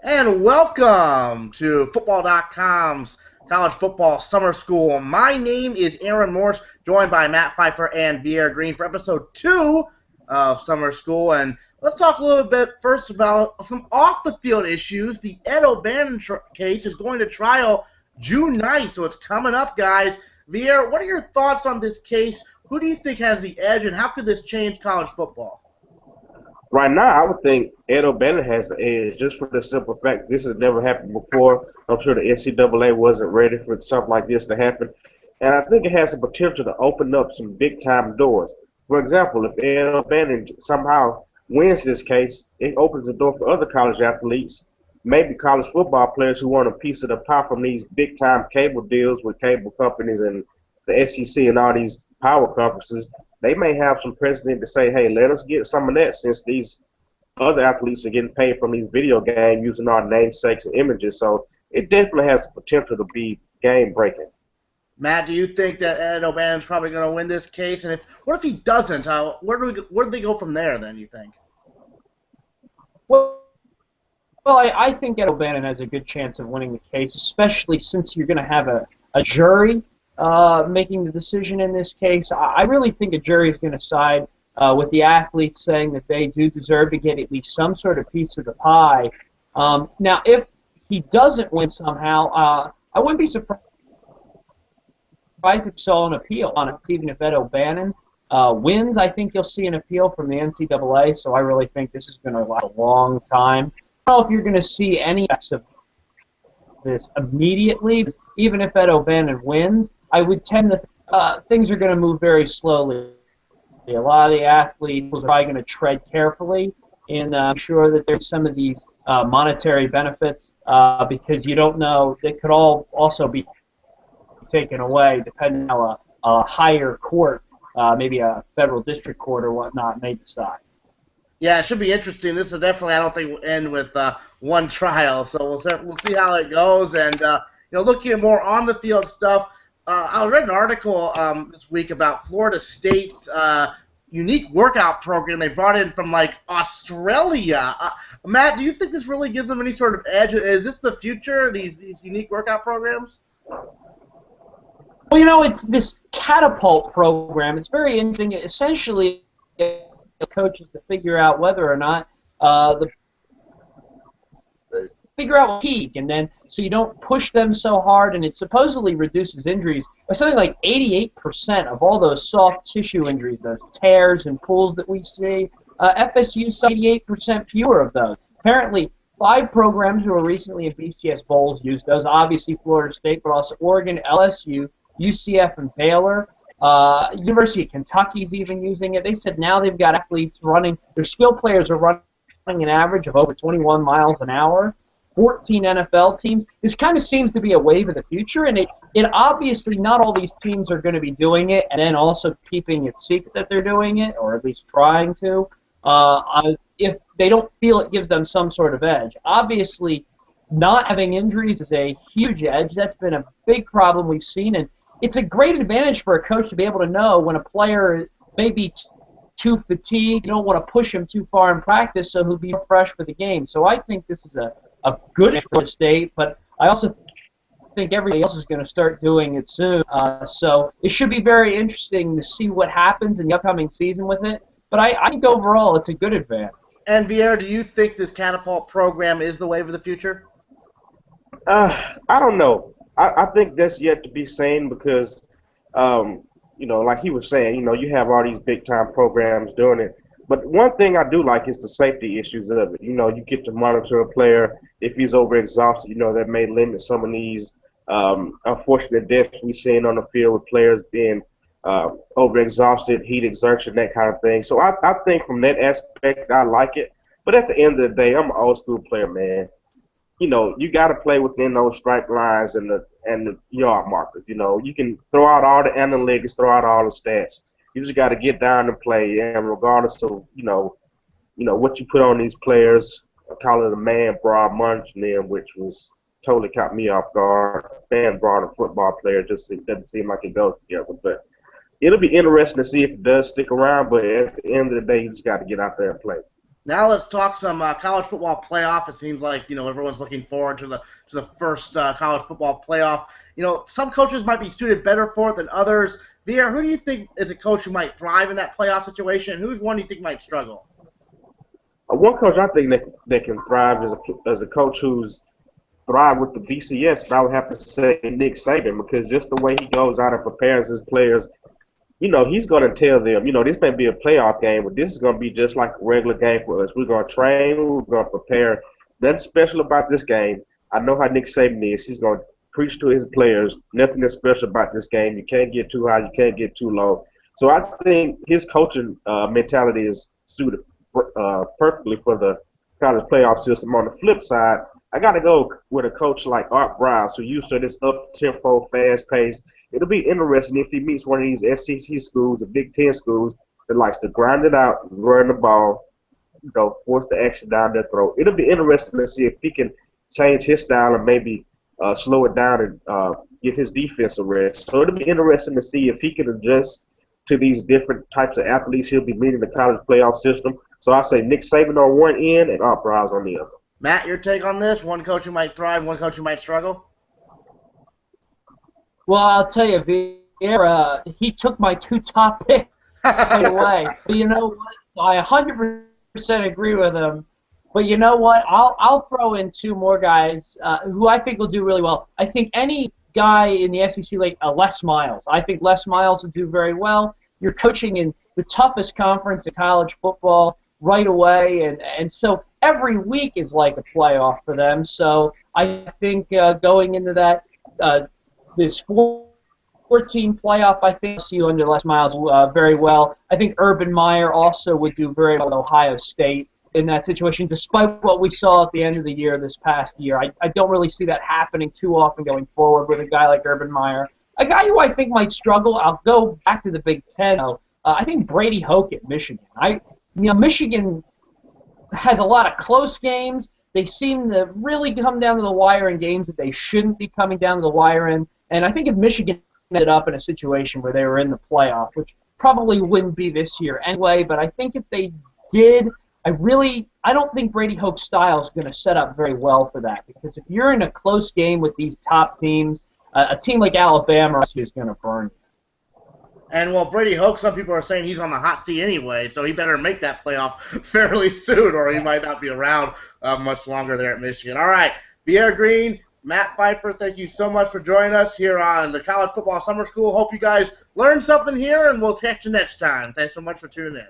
And welcome to Football.com's College Football Summer School. My name is Aaron Morse, joined by Matt Pfeiffer and Viera Green for episode 2 of Summer School. And let's talk a little bit first about some off-the-field issues. The Ed O'Bannon case is going to trial June 9th, so it's coming up, guys. Viera, what are your thoughts on this case? Who do you think has the edge, and how could this change college football? Right now, I would think Ed O'Bannon has the edge just for the simple fact this has never happened before. I'm sure the NCAA wasn't ready for something like this to happen. And I think it has the potential to open up some big-time doors. For example, if Ed O'Bannon somehow wins this case, it opens the door for other college athletes, maybe college football players who want a piece of the pie from these big-time cable deals with cable companies and the SEC and all these power conferences. They may have some precedent to say, hey, let us get some of that since these other athletes are getting paid from these video games using our namesakes and images. So it definitely has the potential to be game breaking. Matt, do you think that Ed O'Bannon's probably going to win this case? And what if he doesn't? Where do they go from there? Then you think? Well, I think Ed O'Bannon has a good chance of winning the case, especially since you're going to have a jury making the decision in this case. I really think a jury is going to side with the athletes, saying that they do deserve to get at least some sort of piece of the pie. Now, if he doesn't win somehow, I wouldn't be surprised if you saw an appeal on it, even if Ed O'Bannon wins. I think you'll see an appeal from the NCAA, so I really think this is going to last a long time. I don't know if you're going to see any effects of this immediately. Even if Ed O'Bannon wins, I would tend to things are going to move very slowly. A lot of the athletes are probably going to tread carefully and make sure that there's some of these monetary benefits because you don't know, they could all also be taken away depending on how a higher court, maybe a federal district court or whatnot, may decide. Yeah, it should be interesting. This will definitely, I don't think, will end with one trial. So we'll see how it goes. And looking at more on the field stuff, I read an article this week about Florida State's unique workout program they brought in from like Australia. Matt, do you think this really gives them any sort of edge? Is this the future? These unique workout programs? Well, it's this Catapult program. It's very interesting. Essentially, the coaches to figure out whether or not figure out peak, and then so you don't push them so hard, and it supposedly reduces injuries by something like 88% of all those soft tissue injuries, those tears and pulls that we see. FSU saw 88% fewer of those. Apparently, 5 programs who were recently in BCS Bowls used those. Obviously, Florida State, but also Oregon, LSU, UCF, and Baylor. University of Kentucky's even using it. They said now they've got athletes running. Their skill players are running an average of over 21 miles an hour. 14 NFL teams. This kind of seems to be a wave of the future, and it obviously not all these teams are going to be doing it, and then also keeping it secret that they're doing it, or at least trying to, if they don't feel it gives them some sort of edge. Obviously, not having injuries is a huge edge. That's been a big problem we've seen, and it's a great advantage for a coach to be able to know when a player may be too fatigued. You don't want to push him too far in practice, so he'll be fresh for the game. So I think this is a good for the state, but I also think everybody else is going to start doing it soon. So it should be very interesting to see what happens in the upcoming season with it. But I think overall it's a good advantage. And Viera, do you think this Catapult program is the wave of the future? I don't know. I think that's yet to be seen because, like he was saying, you have all these big-time programs doing it. But one thing I do like is the safety issues of it. You get to monitor a player. If he's overexhausted, that may limit some of these unfortunate deaths we've seen on the field with players being overexhausted, heat exertion, that kind of thing. So I think from that aspect, I like it. But at the end of the day, I'm an old-school player, man. You got to play within those strike lines and the yard markers. You can throw out all the analytics, throw out all the stats. You just got to get down and play, and regardless of what you put on these players, I call it a man broad munching them, which was totally caught me off guard. Man broad and football player just it doesn't seem like it goes together. But it'll be interesting to see if it does stick around. But at the end of the day, you just got to get out there and play. Now let's talk some college football playoff. It seems like everyone's looking forward to the first college football playoff. Some coaches might be suited better for it than others. Vier, who do you think is a coach who might thrive in that playoff situation, and who's one do you think might struggle? One coach I think that can thrive is a coach who's thrive with the BCS. And I would have to say Nick Saban, because just the way he goes out and prepares his players, he's going to tell them, this may be a playoff game, but this is going to be just like a regular game for us. We're going to train, we're going to prepare. Nothing special about this game. I know how Nick Saban is. He's going to preach to his players. Nothing is special about this game. You can't get too high. You can't get too low. So I think his coaching mentality is suited perfectly for the college playoff system. On the flip side, I got to go with a coach like Art Briles, who used to this up-tempo, fast-paced. It'll be interesting if he meets one of these SEC schools, the Big Ten schools, that likes to grind it out, run the ball, force the action down their throat. It'll be interesting to see if he can change his style and maybe slow it down and give his defense a rest. So it'll be interesting to see if he can adjust to these different types of athletes he'll be meeting in the college playoff system. So I say Nick Saban on one end and Art Briles on the other. Matt, your take on this? One coach who might thrive, one coach who might struggle? Well, I'll tell you, Vieira, he took my two top picks right away. But you know what? I 100% agree with him. But you know what? I'll throw in two more guys who I think will do really well. I think any guy in the SEC, like Les Miles. I think Les Miles will do very well. You're coaching in the toughest conference in college football right away, and so every week is like a playoff for them. So I think going into that this 14 playoff, I think I'll see you under Les Miles very well. I think Urban Meyer also would do very well at Ohio State in that situation, despite what we saw at the end of the year this past year. I don't really see that happening too often going forward with a guy like Urban Meyer. A guy who I think might struggle, I'll go back to the Big Ten, though. I think Brady Hoke at Michigan. Michigan has a lot of close games. They seem to really come down to the wire in games that they shouldn't be coming down to the wire in. And I think if Michigan ended up in a situation where they were in the playoff, which probably wouldn't be this year anyway, but I think if they did, I don't think Brady Hoke's style is going to set up very well for that, because if you're in a close game with these top teams, a team like Alabama is going to burn you. And Brady Hoke, some people are saying he's on the hot seat anyway, so he better make that playoff fairly soon, or he might not be around much longer there at Michigan. All right, Vier Green, Matt Pfeiffer, thank you so much for joining us here on the College Football Summer School. Hope you guys learned something here, and we'll catch you next time. Thanks so much for tuning in.